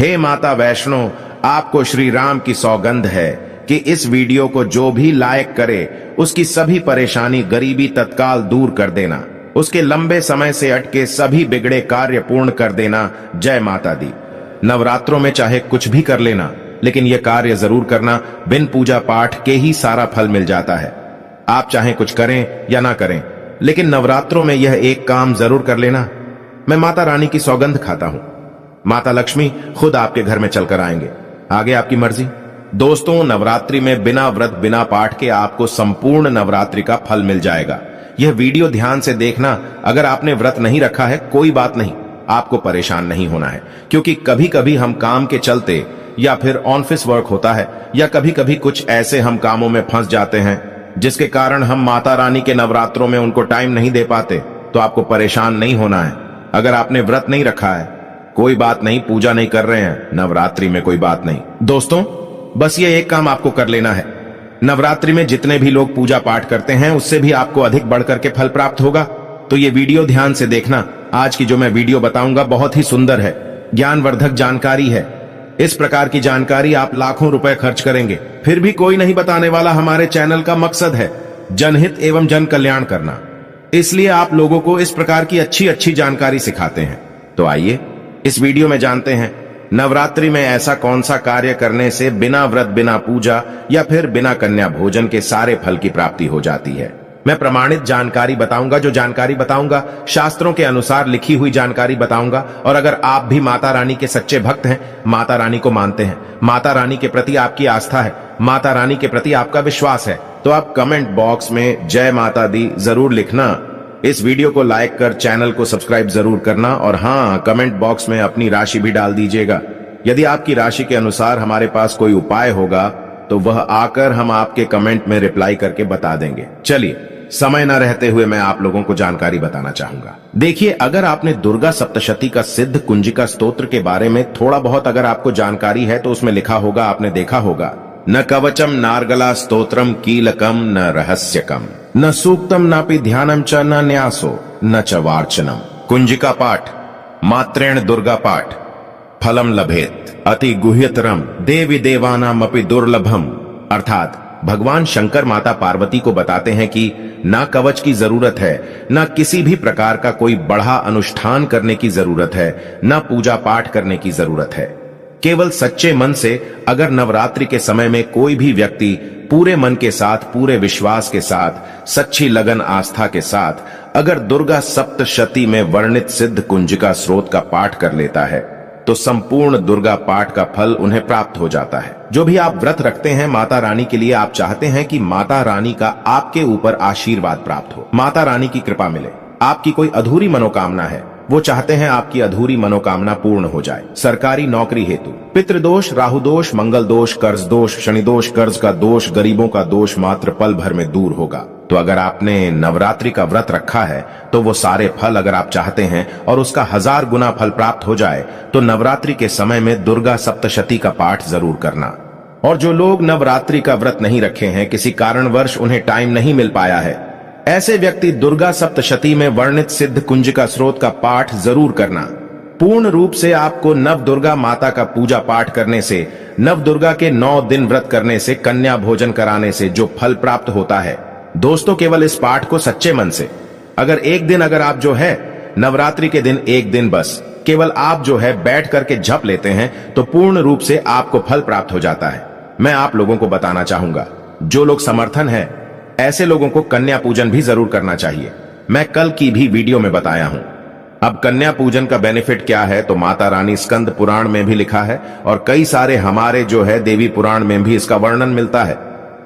हे माता वैष्णो, आपको श्री राम की सौगंध है कि इस वीडियो को जो भी लाइक करे उसकी सभी परेशानी गरीबी तत्काल दूर कर देना, उसके लंबे समय से अटके सभी बिगड़े कार्य पूर्ण कर देना। जय माता दी। नवरात्रों में चाहे कुछ भी कर लेना, लेकिन यह कार्य जरूर करना। बिन पूजा पाठ के ही सारा फल मिल जाता है। आप चाहे कुछ करें या ना करें, लेकिन नवरात्रों में यह एक काम जरूर कर लेना। मैं माता रानी की सौगंध खाता हूं, माता लक्ष्मी खुद आपके घर में चलकर आएंगे। आगे आपकी मर्जी। दोस्तों, नवरात्रि में बिना व्रत बिना पाठ के आपको संपूर्ण नवरात्रि का फल मिल जाएगा। यह वीडियो ध्यान से देखना। अगर आपने व्रत नहीं रखा है कोई बात नहीं, आपको परेशान नहीं होना है, क्योंकि कभी कभी हम काम के चलते या फिर ऑफिस वर्क होता है या कभी कभी कुछ ऐसे हम कामों में फंस जाते हैं जिसके कारण हम माता रानी के नवरात्रों में उनको टाइम नहीं दे पाते। तो आपको परेशान नहीं होना है। अगर आपने व्रत नहीं रखा है कोई बात नहीं, पूजा नहीं कर रहे हैं नवरात्रि में कोई बात नहीं। दोस्तों, बस ये एक काम आपको कर लेना है। नवरात्रि में जितने भी लोग पूजा पाठ करते हैं उससे भी आपको अधिक बढ़कर के फल प्राप्त होगा। तो ये वीडियो ध्यान से देखना। आज की जो मैं वीडियो बताऊंगा बहुत ही सुंदर है, ज्ञानवर्धक जानकारी है। इस प्रकार की जानकारी आप लाखों रुपए खर्च करेंगे फिर भी कोई नहीं बताने वाला। हमारे चैनल का मकसद है जनहित एवं जन कल्याण करना, इसलिए आप लोगों को इस प्रकार की अच्छी अच्छी जानकारी सिखाते हैं। तो आइए इस वीडियो में जानते हैं नवरात्रि में ऐसा कौन सा कार्य करने से बिना व्रत बिना पूजा या फिर बिना कन्या भोजन के सारे फल की प्राप्ति हो जाती है। मैं प्रमाणित जानकारी बताऊंगा। जो जानकारी बताऊंगा शास्त्रों के अनुसार लिखी हुई जानकारी बताऊंगा। और अगर आप भी माता रानी के सच्चे भक्त हैं, माता रानी को मानते हैं, माता रानी के प्रति आपकी आस्था है, माता रानी के प्रति आपका विश्वास है, तो आप कमेंट बॉक्स में जय माता दी जरूर लिखना। इस वीडियो को लाइक कर चैनल को सब्सक्राइब जरूर करना। और हाँ, कमेंट बॉक्स में अपनी राशि भी डाल दीजिएगा। यदि आपकी राशि के अनुसार हमारे पास कोई उपाय होगा तो वह आकर हम आपके कमेंट में रिप्लाई करके बता देंगे। चलिए, समय न रहते हुए मैं आप लोगों को जानकारी बताना चाहूंगा। देखिए, अगर आपने दुर्गा सप्तशती का सिद्ध कुंजिका स्तोत्र के बारे में थोड़ा बहुत अगर आपको जानकारी है तो उसमें लिखा होगा, आपने देखा होगा, न कवचम नार्गला स्तोत्रम कीलकम न रहस्यकम न सूक्तम नापि ध्यानम च न न्यासो न च वार्चनम। कुंजिका पाठ मात्रेण दुर्गा पाठ फलम लभेत अति गुह्यतरम देवी देवानाम अपि दुर्लभम। अर्थात भगवान शंकर माता पार्वती को बताते हैं कि ना कवच की जरूरत है, ना किसी भी प्रकार का कोई बढ़ा अनुष्ठान करने की जरूरत है, ना पूजा पाठ करने की जरूरत है। केवल सच्चे मन से अगर नवरात्रि के समय में कोई भी व्यक्ति पूरे मन के साथ, पूरे विश्वास के साथ, सच्ची लगन आस्था के साथ अगर दुर्गा सप्तशती में वर्णित सिद्ध कुंजिका स्रोत का पाठ कर लेता है तो संपूर्ण दुर्गा पाठ का फल उन्हें प्राप्त हो जाता है। जो भी आप व्रत रखते हैं माता रानी के लिए, आप चाहते हैं कि माता रानी का आपके ऊपर आशीर्वाद प्राप्त हो, माता रानी की कृपा मिले। आपकी कोई अधूरी मनोकामना है, वो चाहते हैं आपकी अधूरी मनोकामना पूर्ण हो जाए। सरकारी नौकरी हेतु पितृदोष, राहु दोष, मंगल दोष, कर्ज दोष, शनि दोष, कर्ज का दोष, गरीबों का दोष मात्र पल भर में दूर होगा। तो अगर आपने नवरात्रि का व्रत रखा है तो वो सारे फल अगर आप चाहते हैं और उसका 1000 गुना फल प्राप्त हो जाए तो नवरात्रि के समय में दुर्गा सप्तशती का पाठ जरूर करना। और जो लोग नवरात्रि का व्रत नहीं रखे हैं, किसी कारणवश उन्हें टाइम नहीं मिल पाया है, ऐसे व्यक्ति दुर्गा सप्तशती में वर्णित सिद्ध कुंजिका स्रोत का पाठ जरूर करना। पूर्ण रूप से आपको नव दुर्गा माता का पूजा पाठ करने से, नव दुर्गा के 9 दिन व्रत करने से, कन्या भोजन कराने से जो फल प्राप्त होता है, दोस्तों केवल इस पाठ को सच्चे मन से अगर एक दिन अगर आप जो है नवरात्रि के दिन एक दिन बस केवल आप जो है बैठ करके जप लेते हैं तो पूर्ण रूप से आपको फल प्राप्त हो जाता है। मैं आप लोगों को बताना चाहूंगा, जो लोग समर्थन है ऐसे लोगों को कन्या पूजन भी जरूर करना चाहिए। मैं कल की भी वीडियो में बताया हूं। अब कन्या पूजन का बेनिफिट क्या है तो माता रानी स्कंद पुराण में भी लिखा है और कई सारे हमारे जो है देवी पुराण में भी इसका वर्णन मिलता है।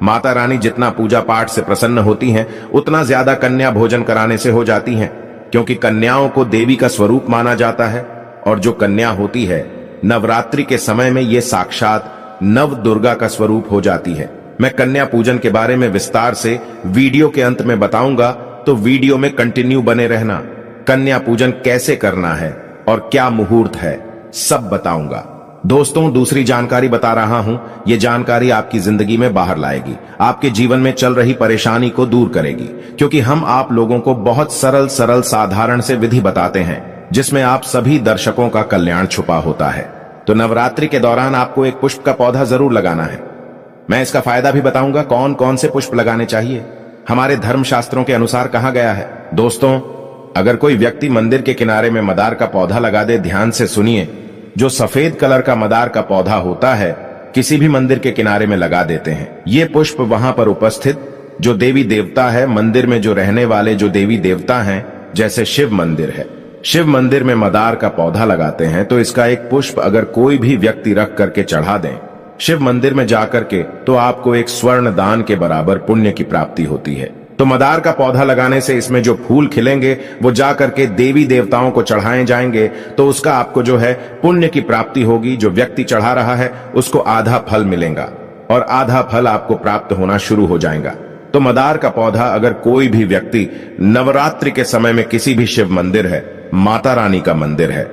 माता रानी जितना पूजा पाठ से प्रसन्न होती हैं उतना ज्यादा कन्या भोजन कराने से हो जाती हैं, क्योंकि कन्याओं को देवी का स्वरूप माना जाता है। और जो कन्या होती है नवरात्रि के समय में ये साक्षात नव दुर्गा का स्वरूप हो जाती है। मैं कन्या पूजन के बारे में विस्तार से वीडियो के अंत में बताऊंगा, तो वीडियो में कंटिन्यू बने रहना। कन्या पूजन कैसे करना है और क्या मुहूर्त है सब बताऊंगा। दोस्तों, दूसरी जानकारी बता रहा हूं, ये जानकारी आपकी जिंदगी में बाहर लाएगी, आपके जीवन में चल रही परेशानी को दूर करेगी, क्योंकि हम आप लोगों को बहुत सरल साधारण से विधि बताते हैं जिसमें आप सभी दर्शकों का कल्याण छुपा होता है। तो नवरात्रि के दौरान आपको एक पुष्प का पौधा जरूर लगाना है। मैं इसका फायदा भी बताऊंगा कौन कौन से पुष्प लगाने चाहिए, हमारे धर्म शास्त्रों के अनुसार कहा गया है। दोस्तों, अगर कोई व्यक्ति मंदिर के किनारे में मदार का पौधा लगा दे, ध्यान से सुनिए, जो सफेद कलर का मदार का पौधा होता है किसी भी मंदिर के किनारे में लगा देते हैं। ये पुष्प वहां पर उपस्थित जो देवी देवता है, मंदिर में जो रहने वाले जो देवी देवता हैं, जैसे शिव मंदिर है, शिव मंदिर में मदार का पौधा लगाते हैं, तो इसका एक पुष्प अगर कोई भी व्यक्ति रख करके चढ़ा दें शिव मंदिर में जाकर के, तो आपको एक स्वर्ण दान के बराबर पुण्य की प्राप्ति होती है। तो मदार का पौधा लगाने से इसमें जो फूल खिलेंगे वो जाकर के देवी देवताओं को चढ़ाए जाएंगे, तो उसका आपको जो है पुण्य की प्राप्ति होगी। जो व्यक्ति चढ़ा रहा है उसको आधा फल मिलेगा और आधा फल आपको प्राप्त होना शुरू हो जाएगा। तो मदार का पौधा अगर कोई भी व्यक्ति नवरात्रि के समय में किसी भी शिव मंदिर है, माता रानी का मंदिर है,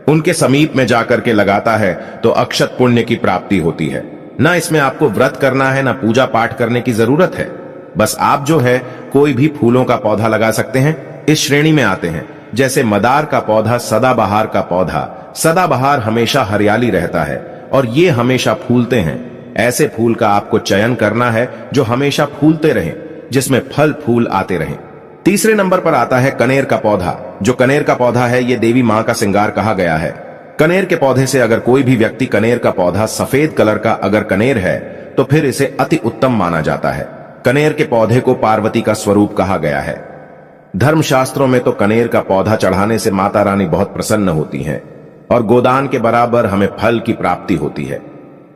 उनके समीप में जाकर के लगाता है तो अक्षत पुण्य की प्राप्ति होती है। ना इसमें आपको व्रत करना है, ना पूजा पाठ करने की जरूरत है। बस आप जो है कोई भी फूलों का पौधा लगा सकते हैं। इस श्रेणी में आते हैं जैसे मदार का पौधा, सदाबहार का पौधा। सदाबहार हमेशा हरियाली रहता है और ये हमेशा फूलते हैं। ऐसे फूल का आपको चयन करना है जो हमेशा फूलते रहें, जिसमें फल फूल आते रहें। तीसरे नंबर पर आता है कनेर का पौधा। जो कनेर का पौधा है ये देवी मां का श्रृंगार कहा गया है। कनेर के पौधे से अगर कोई भी व्यक्ति कनेर का पौधा, सफेद कलर का अगर कनेर है तो फिर इसे अति उत्तम माना जाता है। कनेर के पौधे को पार्वती का स्वरूप कहा गया है। धर्मशास्त्रों में तो कनेर का पौधा चढ़ाने से माता रानी बहुत प्रसन्न होती हैं और गोदान के बराबर हमें फल की प्राप्ति होती है।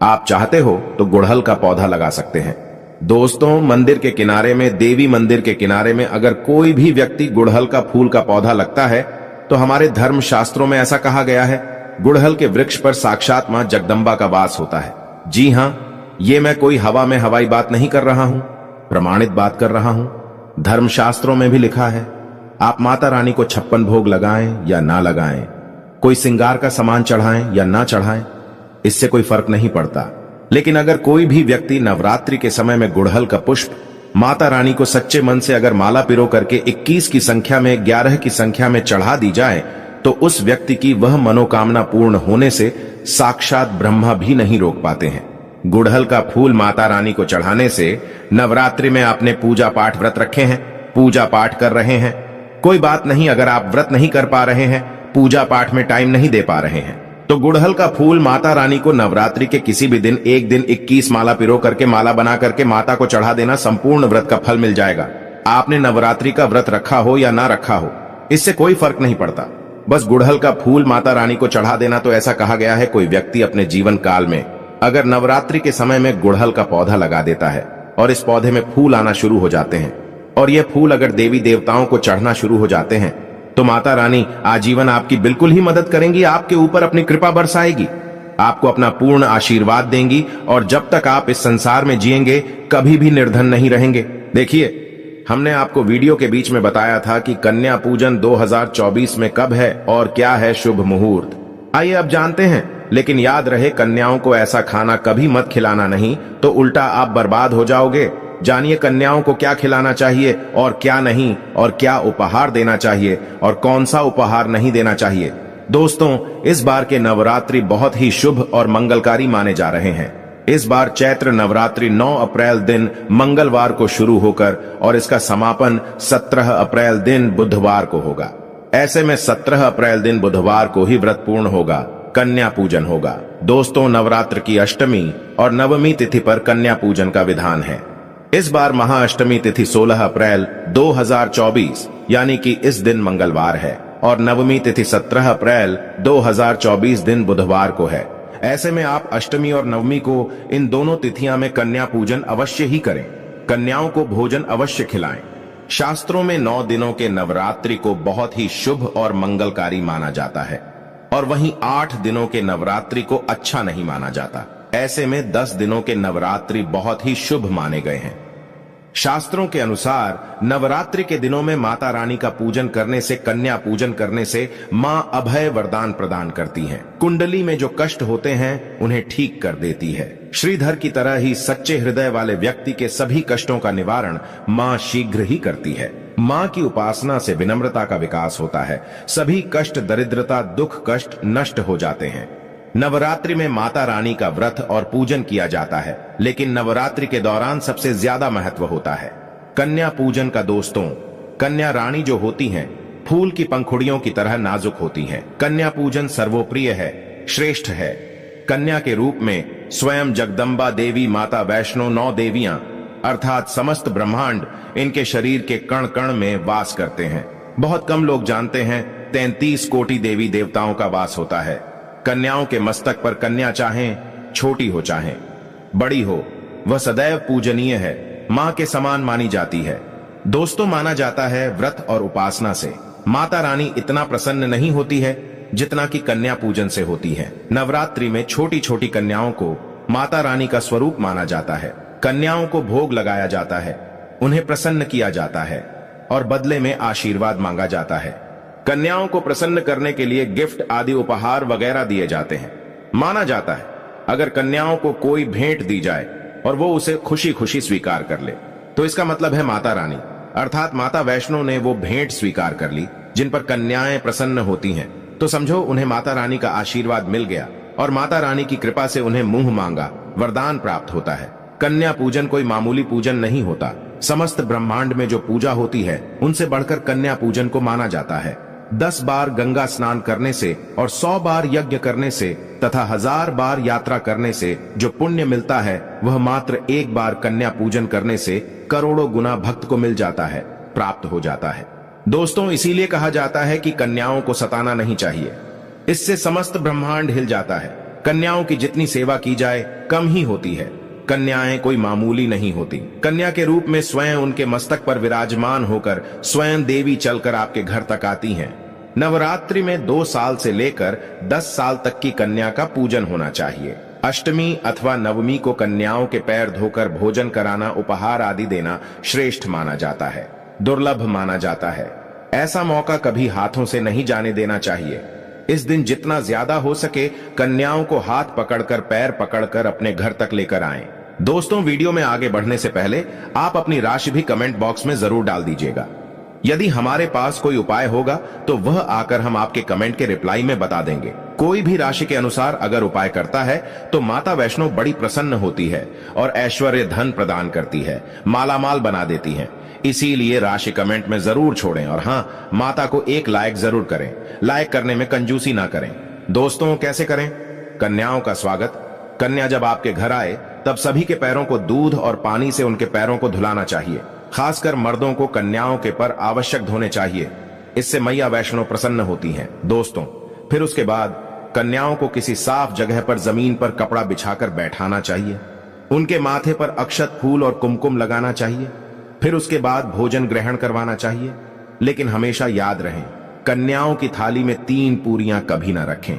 आप चाहते हो तो गुड़हल का पौधा लगा सकते हैं। दोस्तों, मंदिर के किनारे में, देवी मंदिर के किनारे में अगर कोई भी व्यक्ति गुड़हल का फूल का पौधा लगता है तो हमारे धर्म शास्त्रों में ऐसा कहा गया है, गुड़हल के वृक्ष पर साक्षात मां जगदम्बा का वास होता है। जी हां, ये मैं कोई हवा में हवाई बात नहीं कर रहा हूं, प्रमाणित बात कर रहा हूं। धर्मशास्त्रों में भी लिखा है। आप माता रानी को 56 भोग लगाएं या ना लगाएं, कोई श्रृंगार का सामान चढ़ाएं या ना चढ़ाएं, इससे कोई फर्क नहीं पड़ता। लेकिन अगर कोई भी व्यक्ति नवरात्रि के समय में गुड़हल का पुष्प माता रानी को सच्चे मन से अगर माला पिरो करके 21 की संख्या में, 11 की संख्या में चढ़ा दी जाए तो उस व्यक्ति की वह मनोकामना पूर्ण होने से साक्षात ब्रह्मा भी नहीं रोक पाते हैं। गुड़हल का फूल माता रानी को चढ़ाने से नवरात्रि में आपने पूजा पाठ व्रत रखे हैं, पूजा पाठ कर रहे हैं, कोई बात नहीं। अगर आप व्रत नहीं कर पा रहे हैं, पूजा पाठ में टाइम नहीं दे पा रहे हैं, तो गुड़हल का फूल माता रानी को नवरात्रि के किसी भी दिन, एक दिन 21 माला पिरो करके, माला बना करके माता को चढ़ा देना, संपूर्ण व्रत का फल मिल जाएगा। आपने नवरात्रि का व्रत रखा हो या ना रखा हो, इससे कोई फर्क नहीं पड़ता। बस गुड़हल का फूल माता रानी को चढ़ा देना। तो ऐसा कहा गया है, कोई व्यक्ति अपने जीवन काल में अगर नवरात्रि के समय में गुड़हल का पौधा लगा देता है और इस पौधे में फूल आना शुरू हो जाते हैं और ये फूल अगर देवी देवताओं को चढ़ना शुरू हो जाते हैं तो माता रानी आजीवन आपकी बिल्कुल ही मदद करेंगी, आपके ऊपर अपनी कृपा बरसाएगी, आपको अपना पूर्ण आशीर्वाद देंगी और जब तक आप इस संसार में जिएंगे कभी भी निर्धन नहीं रहेंगे। देखिए, हमने आपको वीडियो के बीच में बताया था कि कन्या पूजन 2024 में कब है और क्या है शुभ मुहूर्त। आइए अब जानते हैं। लेकिन याद रहे, कन्याओं को ऐसा खाना कभी मत खिलाना नहीं, तो उल्टा आप बर्बाद हो जाओगे। जानिए कन्याओं को क्या खिलाना चाहिए और क्या नहीं, और क्या उपहार देना चाहिए और कौन सा उपहार नहीं देना चाहिए। दोस्तों, इस बार के नवरात्रि बहुत ही शुभ और मंगलकारी माने जा रहे हैं। इस बार चैत्र नवरात्रि 9 अप्रैल दिन मंगलवार को शुरू होकर और इसका समापन 17 अप्रैल दिन बुधवार को होगा। ऐसे में 17 अप्रैल दिन बुधवार को ही व्रत पूर्ण होगा, कन्या पूजन होगा। दोस्तों, नवरात्र की अष्टमी और नवमी तिथि पर कन्या पूजन का विधान है। इस बार महाअष्टमी तिथि 16 अप्रैल 2024 यानी कि इस दिन मंगलवार है और नवमी तिथि 17 अप्रैल 2024 दिन बुधवार को है। ऐसे में आप अष्टमी और नवमी को, इन दोनों तिथियां में कन्या पूजन अवश्य ही करें। कन्याओं को भोजन अवश्य खिलाएं। शास्त्रों में 9 दिनों के नवरात्रि को बहुत ही शुभ और मंगलकारी माना जाता है और वहीं 8 दिनों के नवरात्रि को अच्छा नहीं माना जाता। ऐसे में 10 दिनों के नवरात्रि बहुत ही शुभ माने गए हैं। शास्त्रों के अनुसार नवरात्रि के दिनों में माता रानी का पूजन करने से, कन्या पूजन करने से मां अभय वरदान प्रदान करती हैं। कुंडली में जो कष्ट होते हैं उन्हें ठीक कर देती है। श्रीधर की तरह ही सच्चे हृदय वाले व्यक्ति के सभी कष्टों का निवारण मां शीघ्र ही करती है। मां की उपासना से विनम्रता का विकास होता है। सभी कष्ट, दरिद्रता, दुख, कष्ट नष्ट हो जाते हैं। नवरात्रि में माता रानी का व्रत और पूजन किया जाता है, लेकिन नवरात्रि के दौरान सबसे ज्यादा महत्व होता है कन्या पूजन का। दोस्तों, कन्या रानी जो होती हैं, फूल की पंखुड़ियों की तरह नाजुक होती हैं। कन्या पूजन सर्वोप्रिय है, श्रेष्ठ है। कन्या के रूप में स्वयं जगदम्बा देवी माता वैष्णो 9 देवियां अर्थात समस्त ब्रह्मांड इनके शरीर के कण कण में वास करते हैं। बहुत कम लोग जानते हैं 33 कोटि देवी देवताओं का वास होता है। कन्याओं के मस्तक पर कन्या चाहें छोटी हो चाहें बड़ी हो, वह सदैव पूजनीय है, मां के समान मानी जाती है। दोस्तों, माना जाता है व्रत और उपासना से माता रानी इतना प्रसन्न नहीं होती है जितना कि कन्या पूजन से होती है। नवरात्रि में छोटी छोटी कन्याओं को माता रानी का स्वरूप माना जाता है। कन्याओं को भोग लगाया जाता है, उन्हें प्रसन्न किया जाता है और बदले में आशीर्वाद मांगा जाता है। कन्याओं को प्रसन्न करने के लिए गिफ्ट आदि उपहार वगैरह दिए जाते हैं। माना जाता है अगर कन्याओं को कोई भेंट दी जाए और वो उसे खुशी खुशी स्वीकार कर ले तो इसका मतलब है माता रानी अर्थात माता वैष्णो ने वो भेंट स्वीकार कर ली। जिन पर कन्याएं प्रसन्न होती हैं तो समझो उन्हें माता रानी का आशीर्वाद मिल गया और माता रानी की कृपा से उन्हें मुंह मांगा वरदान प्राप्त होता है। कन्या पूजन कोई मामूली पूजन नहीं होता। समस्त ब्रह्मांड में जो पूजा होती है उनसे बढ़कर कन्या पूजन को माना जाता है। 10 बार गंगा स्नान करने से और 100 बार यज्ञ करने से तथा 1000 बार यात्रा करने से जो पुण्य मिलता है वह मात्र एक बार कन्या पूजन करने से करोड़ों गुना भक्त को मिल जाता है, प्राप्त हो जाता है। दोस्तों, इसीलिए कहा जाता है कि कन्याओं को सताना नहीं चाहिए, इससे समस्त ब्रह्मांड हिल जाता है। कन्याओं की जितनी सेवा की जाए कम ही होती है। कन्याएं कोई मामूली नहीं होती। कन्या के रूप में स्वयं उनके मस्तक पर विराजमान होकर स्वयं देवी चलकर आपके घर तक आती हैं। नवरात्रि में 2 साल से लेकर 10 साल तक की कन्या का पूजन होना चाहिए। अष्टमी अथवा नवमी को कन्याओं के पैर धोकर भोजन कराना, उपहार आदि देना श्रेष्ठ माना जाता है, दुर्लभ माना जाता है। ऐसा मौका कभी हाथों से नहीं जाने देना चाहिए। इस दिन जितना ज्यादा हो सके कन्याओं को हाथ पकड़कर, पैर पकड़कर अपने घर तक लेकर आएं। दोस्तों, वीडियो में आगे बढ़ने से पहले आप अपनी राशि भी कमेंट बॉक्स में जरूर डाल दीजिएगा। यदि हमारे पास कोई उपाय होगा तो वह आकर हम आपके कमेंट के रिप्लाई में बता देंगे। कोई भी राशि के अनुसार अगर उपाय करता है तो माता वैष्णो बड़ी प्रसन्न होती है और ऐश्वर्य धन प्रदान करती है, मालामाल बना देती है। इसीलिए राशि कमेंट में जरूर छोड़ें और हाँ, माता को एक लाइक जरूर करें। लाइक करने में कंजूसी ना करें। दोस्तों, कैसे करें? कन्याओं का स्वागत। कन्या जब आपके घर आए तब सभी के पैरों को दूध और पानी से उनके पैरों को धुलाना चाहिए। खासकर मर्दों को कन्याओं के पर आवश्यक धोने चाहिए, इससे मैया वैष्णो प्रसन्न होती हैं। दोस्तों, फिर उसके बाद कन्याओं को किसी साफ जगह पर जमीन पर कपड़ा बिछाकर बैठाना चाहिए। उनके माथे पर अक्षत, फूल और कुमकुम लगाना चाहिए। फिर उसके बाद भोजन ग्रहण करवाना चाहिए। लेकिन हमेशा याद रहे, कन्याओं की थाली में 3 पूरियां कभी ना रखें।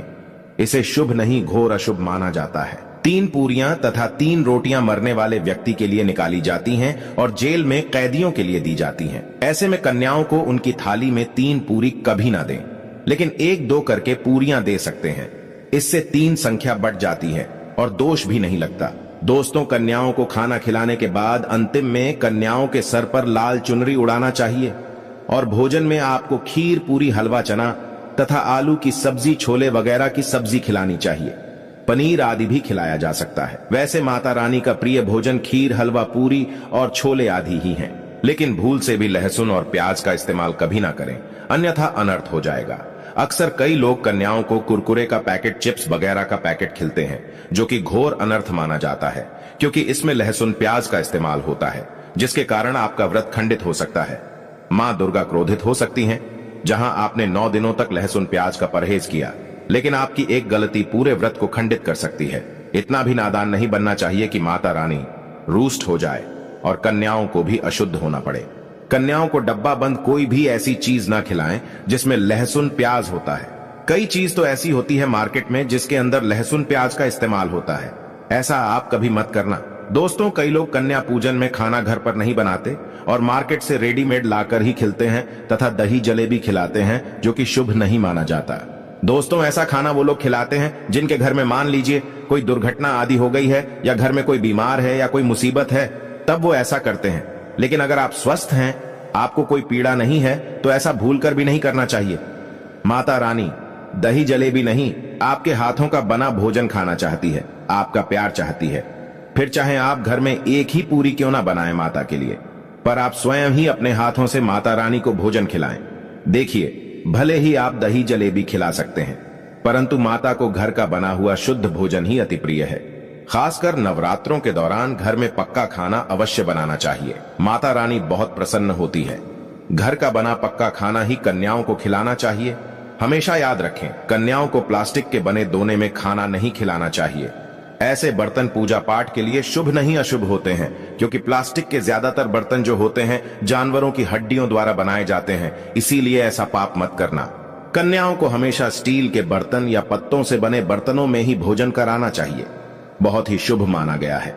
इसे शुभ नहीं, घोर अशुभ माना जाता है। 3 पूरियां तथा 3 रोटियां मरने वाले व्यक्ति के लिए निकाली जाती हैं और जेल में कैदियों के लिए दी जाती हैं। ऐसे में कन्याओं को उनकी थाली में 3 पूरी कभी ना दें, लेकिन 1-2 करके पूरियां दे सकते हैं। इससे 3 संख्या बढ़ जाती है और दोष भी नहीं लगता। दोस्तों, कन्याओं को खाना खिलाने के बाद अंतिम में कन्याओं के सर पर लाल चुनरी उड़ाना चाहिए और भोजन में आपको खीर, पूरी, हलवा, चना तथा आलू की सब्जी, छोले वगैरह की सब्जी खिलानी चाहिए। पनीर आदि भी खिलाया जा सकता है। वैसे माता रानी का प्रिय भोजन खीर, हलवा, पूरी और छोले आदि ही हैं। लेकिन भूल से भी लहसुन और प्याज का इस्तेमाल कभी ना करें, अन्यथा अनर्थ हो जाएगा। अक्सर कई लोग कन्याओं को कुरकुरे का पैकेट, चिप्स वगैरह का पैकेट खिलाते हैं, जो कि घोर अनर्थ माना जाता है, क्योंकि इसमें लहसुन, प्याज का इस्तेमाल होता है, जिसके कारण आपका व्रत खंडित हो सकता है। मां दुर्गा क्रोधित हो सकती हैं। जहां आपने 9 दिनों तक लहसुन प्याज का परहेज किया, लेकिन आपकी एक गलती पूरे व्रत को खंडित कर सकती है। इतना भी नादान नहीं बनना चाहिए कि माता रानी रूष्ट हो जाए और कन्याओं को भी अशुद्ध होना पड़े। कन्याओं को डब्बा बंद कोई भी ऐसी चीज ना खिलाएं जिसमें लहसुन प्याज होता है। कई चीज तो ऐसी होती है मार्केट में जिसके अंदर लहसुन प्याज का इस्तेमाल होता है। ऐसा आप कभी मत करना। दोस्तों, कई लोग कन्या पूजन में खाना घर पर नहीं बनाते और मार्केट से रेडीमेड लाकर ही खिलाते हैं तथा दही जलेबी खिलाते हैं, जो कि शुभ नहीं माना जाता। दोस्तों, ऐसा खाना वो लोग खिलाते हैं जिनके घर में मान लीजिए कोई दुर्घटना आदि हो गई है या घर में कोई बीमार है या कोई मुसीबत है, तब वो ऐसा करते हैं। लेकिन अगर आप स्वस्थ हैं, आपको कोई पीड़ा नहीं है, तो ऐसा भूलकर भी नहीं करना चाहिए। माता रानी दही जलेबी नहीं, आपके हाथों का बना भोजन खाना चाहती है, आपका प्यार चाहती है। फिर चाहे आप घर में एक ही पूरी क्यों ना बनाएं माता के लिए, पर आप स्वयं ही अपने हाथों से माता रानी को भोजन खिलाएं। देखिए, भले ही आप दही जलेबी खिला सकते हैं, परंतु माता को घर का बना हुआ शुद्ध भोजन ही अति प्रिय है। खासकर नवरात्रों के दौरान घर में पक्का खाना अवश्य बनाना चाहिए। माता रानी बहुत प्रसन्न होती है। घर का बना पक्का खाना ही कन्याओं को खिलाना चाहिए। हमेशा याद रखें, कन्याओं को प्लास्टिक के बने दोने में खाना नहीं खिलाना चाहिए। ऐसे बर्तन पूजा पाठ के लिए शुभ नहीं अशुभ होते हैं, क्योंकि प्लास्टिक के ज्यादातर बर्तन जो होते हैं जानवरों की हड्डियों द्वारा बनाए जाते हैं, इसीलिए ऐसा पाप मत करना। कन्याओं को हमेशा स्टील के बर्तन या पत्तों से बने बर्तनों में ही भोजन कराना चाहिए। बहुत ही शुभ माना गया है।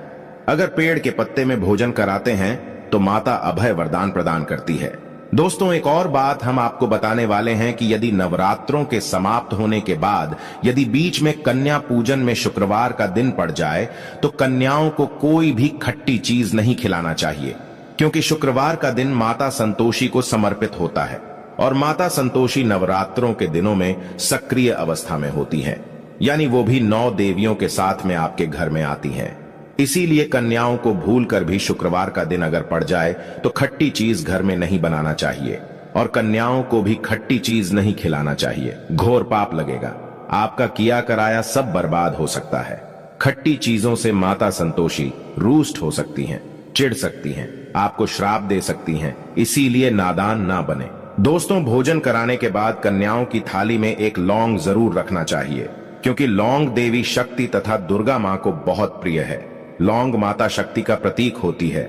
अगर पेड़ के पत्ते में भोजन कराते हैं तो माता अभय वरदान प्रदान करती है। दोस्तों, एक और बात हम आपको बताने वाले हैं कि यदि नवरात्रों के समाप्त होने के बाद यदि बीच में कन्या पूजन में शुक्रवार का दिन पड़ जाए तो कन्याओं को कोई भी खट्टी चीज नहीं खिलाना चाहिए, क्योंकि शुक्रवार का दिन माता संतोषी को समर्पित होता है और माता संतोषी नवरात्रों के दिनों में सक्रिय अवस्था में होती है, यानी वो भी 9 देवियों के साथ में आपके घर में आती हैं। इसीलिए कन्याओं को भूलकर भी शुक्रवार का दिन अगर पड़ जाए तो खट्टी चीज घर में नहीं बनाना चाहिए और कन्याओं को भी खट्टी चीज नहीं खिलाना चाहिए। घोर पाप लगेगा, आपका किया कराया सब बर्बाद हो सकता है। खट्टी चीजों से माता संतोषी रूष्ट हो सकती हैं, चिढ़ सकती हैं, आपको श्राप दे सकती हैं, इसीलिए नादान ना बने। दोस्तों, भोजन कराने के बाद कन्याओं की थाली में एक लौंग जरूर रखना चाहिए, क्योंकि लौंग देवी शक्ति तथा दुर्गा मां को बहुत प्रिय है। लौंग माता शक्ति का प्रतीक होती है।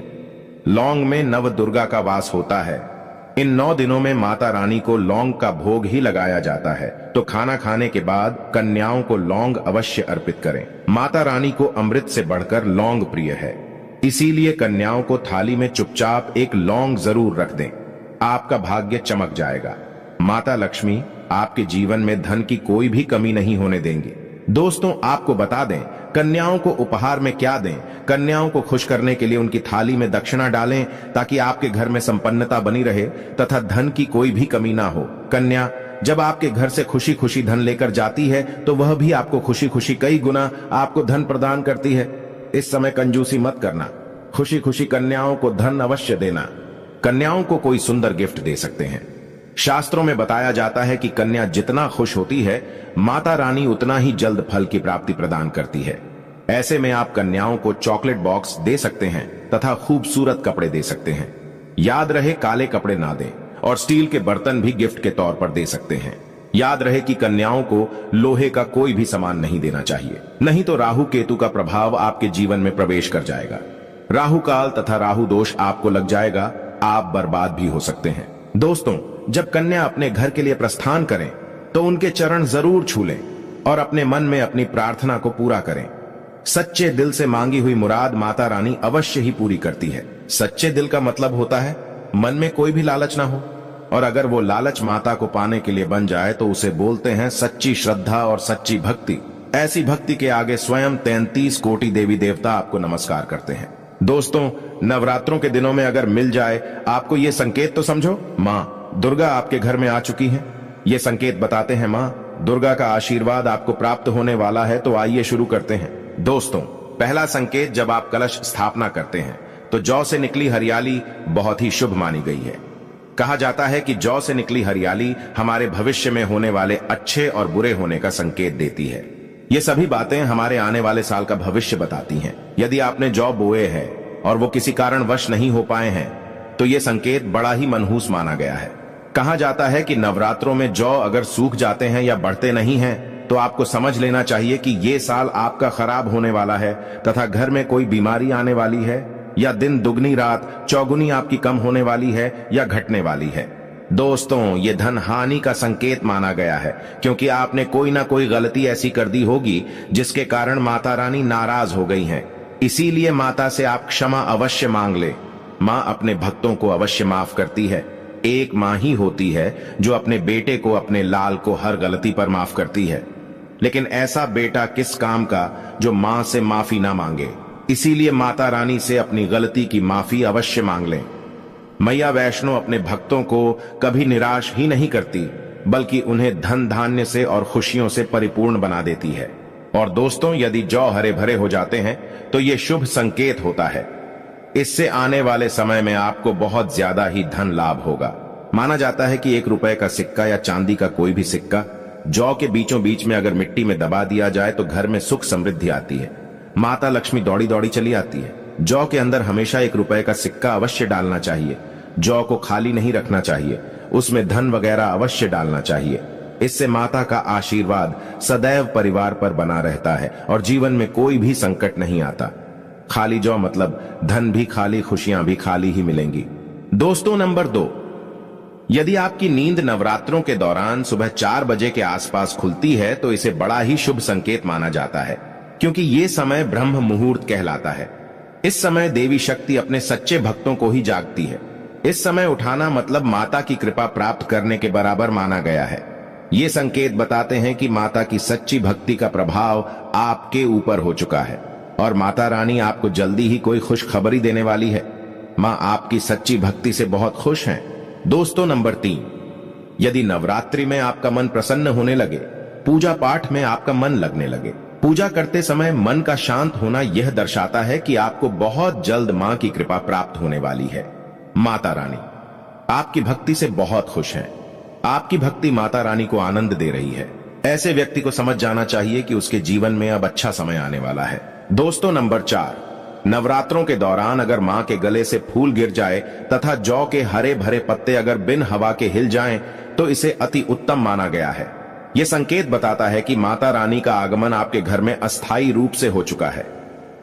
लौंग में नव दुर्गा का वास होता है। इन 9 दिनों में माता रानी को लौंग का भोग ही लगाया जाता है, तो खाना खाने के बाद कन्याओं को लौंग अवश्य अर्पित करें। माता रानी को अमृत से बढ़कर लौंग प्रिय है, इसीलिए कन्याओं को थाली में चुपचाप एक लौंग जरूर रख दें। आपका भाग्य चमक जाएगा। माता लक्ष्मी आपके जीवन में धन की कोई भी कमी नहीं होने देंगे। दोस्तों, आपको बता दें, कन्याओं को उपहार में क्या दें। कन्याओं को खुश करने के लिए उनकी थाली में दक्षिणा डालें, ताकि आपके घर में संपन्नता बनी रहे तथा धन की कोई भी कमी ना हो। कन्या जब आपके घर से खुशी खुशी धन लेकर जाती है तो वह भी आपको खुशी खुशी कई गुना आपको धन प्रदान करती है। इस समय कंजूसी मत करना, खुशी खुशी कन्याओं को धन अवश्य देना। कन्याओं को कोई सुंदर गिफ्ट दे सकते हैं। शास्त्रों में बताया जाता है कि कन्या जितना खुश होती है, माता रानी उतना ही जल्द फल की प्राप्ति प्रदान करती है। ऐसे में आप कन्याओं को चॉकलेट बॉक्स दे सकते हैं तथा खूबसूरत कपड़े दे सकते हैं। याद रहे, काले कपड़े ना दें और स्टील के बर्तन भी गिफ्ट के तौर पर दे सकते हैं। याद रहे कि कन्याओं को लोहे का कोई भी सामान नहीं देना चाहिए, नहीं तो राहु केतु का प्रभाव आपके जीवन में प्रवेश कर जाएगा। राहु काल तथा राहु दोष आपको लग जाएगा, आप बर्बाद भी हो सकते हैं। दोस्तों, जब कन्या अपने घर के लिए प्रस्थान करें तो उनके चरण जरूर छू लें और अपने मन में अपनी प्रार्थना को पूरा करें। सच्चे दिल से मांगी हुई मुराद माता रानी अवश्य ही पूरी करती है। सच्चे दिल का मतलब होता है मन में कोई भी लालच ना हो, और अगर वो लालच माता को पाने के लिए बन जाए तो उसे बोलते हैं सच्ची श्रद्धा और सच्ची भक्ति। ऐसी भक्ति के आगे स्वयं 33 कोटि देवी देवता आपको नमस्कार करते हैं। दोस्तों, नवरात्रों के दिनों में अगर मिल जाए आपको ये संकेत तो समझो, माँ दुर्गा आपके घर में आ चुकी हैं। ये संकेत बताते हैं माँ दुर्गा का आशीर्वाद आपको प्राप्त होने वाला है। तो आइए शुरू करते हैं। दोस्तों, पहला संकेत, जब आप कलश स्थापना करते हैं तो जौ से निकली हरियाली बहुत ही शुभ मानी गई है। कहा जाता है कि जौ से निकली हरियाली हमारे भविष्य में होने वाले अच्छे और बुरे होने का संकेत देती है। ये सभी बातें हमारे आने वाले साल का भविष्य बताती हैं। यदि आपने जौ बोए हैं और वो किसी कारणवश नहीं हो पाए हैं तो ये संकेत बड़ा ही मनहूस माना गया है। कहा जाता है कि नवरात्रों में जौ अगर सूख जाते हैं या बढ़ते नहीं हैं तो आपको समझ लेना चाहिए कि ये साल आपका खराब होने वाला है तथा घर में कोई बीमारी आने वाली है, या दिन दुगनी रात चौगुनी आपकी कम होने वाली है या घटने वाली है। दोस्तों, ये धन हानि का संकेत माना गया है, क्योंकि आपने कोई ना कोई गलती ऐसी कर दी होगी जिसके कारण माता रानी नाराज हो गई हैं। इसीलिए माता से आप क्षमा अवश्य मांग ले। माँ अपने भक्तों को अवश्य माफ करती है। एक माँ ही होती है जो अपने बेटे को, अपने लाल को हर गलती पर माफ करती है, लेकिन ऐसा बेटा किस काम का जो माँ से माफी ना मांगे। इसीलिए माता रानी से अपनी गलती की माफी अवश्य मांग लें। मैया वैष्णो अपने भक्तों को कभी निराश ही नहीं करती, बल्कि उन्हें धन धान्य से और खुशियों से परिपूर्ण बना देती है। और दोस्तों, यदि जौ हरे भरे हो जाते हैं तो ये शुभ संकेत होता है। इससे आने वाले समय में आपको बहुत ज्यादा ही धन लाभ होगा। माना जाता है कि 1 रुपए का सिक्का या चांदी का कोई भी सिक्का जौ के बीचों बीच में अगर मिट्टी में दबा दिया जाए तो घर में सुख समृद्धि आती है, माता लक्ष्मी दौड़ी दौड़ी चली आती है। जौ के अंदर हमेशा 1 रुपए का सिक्का अवश्य डालना चाहिए। जौ को खाली नहीं रखना चाहिए, उसमें धन वगैरह अवश्य डालना चाहिए। इससे माता का आशीर्वाद सदैव परिवार पर बना रहता है और जीवन में कोई भी संकट नहीं आता। खाली जौ मतलब धन भी खाली, खुशियां भी खाली ही मिलेंगी। दोस्तों, नंबर 2, यदि आपकी नींद नवरात्रों के दौरान सुबह 4 बजे के आसपास खुलती है तो इसे बड़ा ही शुभ संकेत माना जाता है, क्योंकि ये समय ब्रह्म मुहूर्त कहलाता है। इस समय देवी शक्ति अपने सच्चे भक्तों को ही जागती है। इस समय उठाना मतलब माता की कृपा प्राप्त करने के बराबर माना गया है। ये संकेत बताते हैं कि माता की सच्ची भक्ति का प्रभाव आपके ऊपर हो चुका है और माता रानी आपको जल्दी ही कोई खुशखबरी देने वाली है। माँ आपकी सच्ची भक्ति से बहुत खुश हैं। दोस्तों, नंबर 3, यदि नवरात्रि में आपका मन प्रसन्न होने लगे, पूजा पाठ में आपका मन लगने लगे, पूजा करते समय मन का शांत होना यह दर्शाता है कि आपको बहुत जल्द माँ की कृपा प्राप्त होने वाली है। माता रानी आपकी भक्ति से बहुत खुश हैं। आपकी भक्ति माता रानी को आनंद दे रही है। ऐसे व्यक्ति को समझ जाना चाहिए कि उसके जीवन में अब अच्छा समय आने वाला है। दोस्तों, नंबर 4, नवरात्रों के दौरान अगर मां के गले से फूल गिर जाए तथा जौ के हरे भरे पत्ते अगर बिन हवा के हिल जाएं, तो इसे अति उत्तम माना गया है। यह संकेत बताता है कि माता रानी का आगमन आपके घर में अस्थायी रूप से हो चुका है।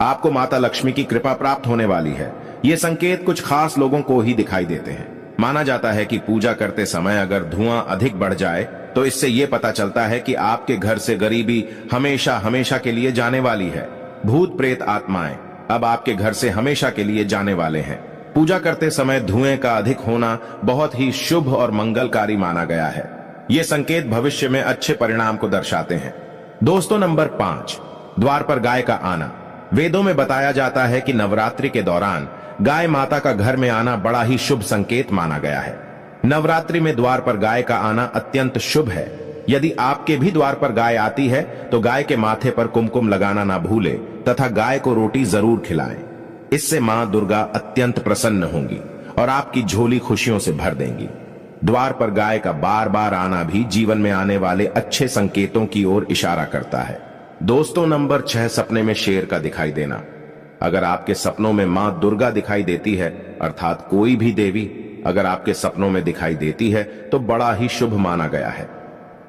आपको माता लक्ष्मी की कृपा प्राप्त होने वाली है। ये संकेत कुछ खास लोगों को ही दिखाई देते हैं। माना जाता है कि पूजा करते समय अगर धुआं अधिक बढ़ जाए तो इससे यह पता चलता है कि आपके घर से गरीबी हमेशा हमेशा के लिए जाने वाली है। भूत प्रेत आत्माएं अब आपके घर से हमेशा के लिए जाने वाले हैं। पूजा करते समय धुएं का अधिक होना बहुत ही शुभ और मंगलकारी माना गया है। ये संकेत भविष्य में अच्छे परिणाम को दर्शाते हैं। दोस्तों, नंबर 5, द्वार पर गाय का आना। वेदों में बताया जाता है कि नवरात्रि के दौरान गाय माता का घर में आना बड़ा ही शुभ संकेत माना गया है। नवरात्रि में द्वार पर गाय का आना अत्यंत शुभ है। यदि आपके भी द्वार पर गाय आती है तो गाय के माथे पर कुमकुम लगाना ना भूले तथा गाय को रोटी जरूर खिलाएं। इससे मां दुर्गा अत्यंत प्रसन्न होंगी और आपकी झोली खुशियों से भर देंगी। द्वार पर गाय का बार बार आना भी जीवन में आने वाले अच्छे संकेतों की ओर इशारा करता है। दोस्तों, नंबर 6, सपने में शेर का दिखाई देना। अगर आपके सपनों में मां दुर्गा दिखाई देती है, अर्थात कोई भी देवी अगर आपके सपनों में दिखाई देती है तो बड़ा ही शुभ माना गया है।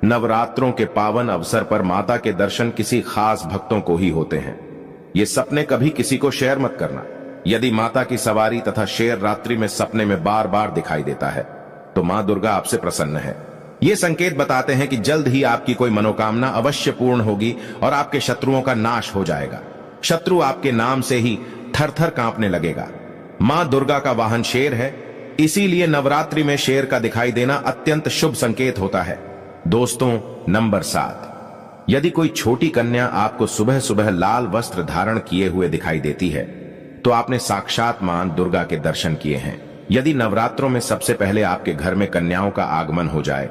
नवरात्रों के पावन अवसर पर माता के दर्शन किसी खास भक्तों को ही होते हैं। ये सपने कभी किसी को शेयर मत करना। यदि माता की सवारी तथा शेर रात्रि में सपने में बार बार दिखाई देता है तो मां दुर्गा आपसे प्रसन्न है। ये संकेत बताते हैं कि जल्द ही आपकी कोई मनोकामना अवश्य पूर्ण होगी और आपके शत्रुओं का नाश हो जाएगा। शत्रु आपके नाम से ही थर थर कांपने लगेगा। मां दुर्गा का वाहन शेर है, इसीलिए नवरात्रि में शेर का दिखाई देना अत्यंत शुभ संकेत होता है। दोस्तों, नंबर 7, यदि कोई छोटी कन्या आपको सुबह सुबह लाल वस्त्र धारण किए हुए दिखाई देती है तो आपने साक्षात मां दुर्गा के दर्शन किए हैं। यदि नवरात्रों में सबसे पहले आपके घर में कन्याओं का आगमन हो जाए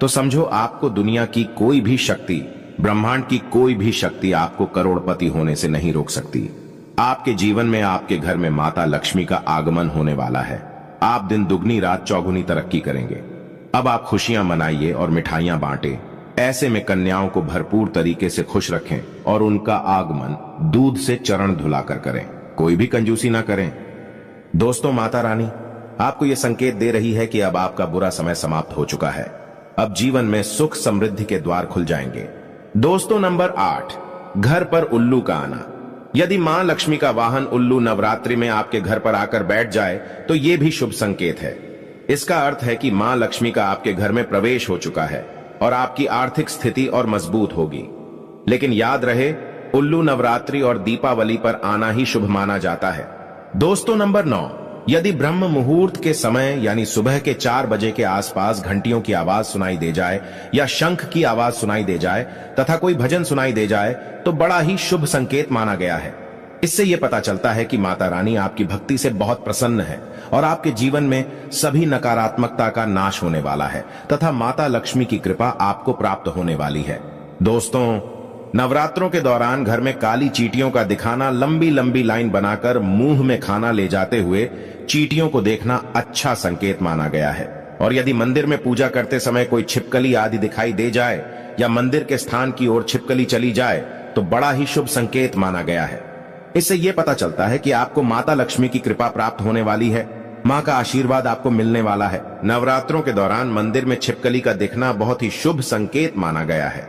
तो समझो आपको दुनिया की कोई भी शक्ति, ब्रह्मांड की कोई भी शक्ति आपको करोड़पति होने से नहीं रोक सकती। आपके जीवन में आपके घर में माता लक्ष्मी का आगमन होने वाला है। आप दिन दुगनी रात चौगुनी तरक्की करेंगे। अब आप खुशियां मनाइए और मिठाइयां बांटे। ऐसे में कन्याओं को भरपूर तरीके से खुश रखें और उनका आगमन दूध से चरण धुलाकर करें, कोई भी कंजूसी ना करें। दोस्तों, माता रानी आपको यह संकेत दे रही है कि अब आपका बुरा समय समाप्त हो चुका है। अब जीवन में सुख समृद्धि के द्वार खुल जाएंगे। दोस्तों, नंबर 8, घर पर उल्लू का आना। यदि मां लक्ष्मी का वाहन उल्लू नवरात्रि में आपके घर पर आकर बैठ जाए तो यह भी शुभ संकेत है। इसका अर्थ है कि मां लक्ष्मी का आपके घर में प्रवेश हो चुका है और आपकी आर्थिक स्थिति और मजबूत होगी। लेकिन याद रहे, उल्लू नवरात्रि और दीपावली पर आना ही शुभ माना जाता है। दोस्तों, नंबर 9, यदि ब्रह्म मुहूर्त के समय यानी सुबह के 4 बजे के आसपास घंटियों की आवाज सुनाई दे जाए या शंख की आवाज सुनाई दे जाए तथा कोई भजन सुनाई दे जाए तो बड़ा ही शुभ संकेत माना गया है। इससे यह पता चलता है कि माता रानी आपकी भक्ति से बहुत प्रसन्न है और आपके जीवन में सभी नकारात्मकता का नाश होने वाला है तथा माता लक्ष्मी की कृपा आपको प्राप्त होने वाली है। दोस्तों, नवरात्रों के दौरान घर में काली चींटियों का दिखाना, लंबी लंबी लाइन बनाकर मुंह में खाना ले जाते हुए चींटियों को देखना अच्छा संकेत माना गया है। और यदि मंदिर में पूजा करते समय कोई छिपकली आदि दिखाई दे जाए या मंदिर के स्थान की ओर छिपकली चली जाए तो बड़ा ही शुभ संकेत माना गया है। इससे यह पता चलता है कि आपको माता लक्ष्मी की कृपा प्राप्त होने वाली है, मां का आशीर्वाद आपको मिलने वाला है। नवरात्रों के दौरान मंदिर में छिपकली का दिखना बहुत ही शुभ संकेत माना गया है।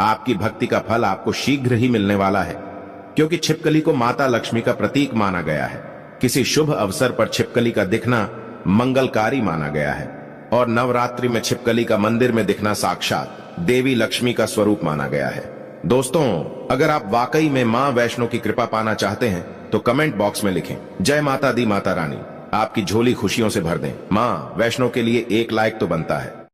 आपकी भक्ति का फल आपको शीघ्र ही मिलने वाला है, क्योंकि छिपकली को माता लक्ष्मी का प्रतीक माना गया है। किसी शुभ अवसर पर छिपकली का दिखना मंगलकारी माना गया है और नवरात्रि में छिपकली का मंदिर में दिखना साक्षात देवी लक्ष्मी का स्वरूप माना गया है। दोस्तों, अगर आप वाकई में मां वैष्णो की कृपा पाना चाहते हैं तो कमेंट बॉक्स में लिखें, जय माता दी माता रानी आपकी झोली खुशियों से भर दें। मां वैष्णो के लिए एक लाइक तो बनता है।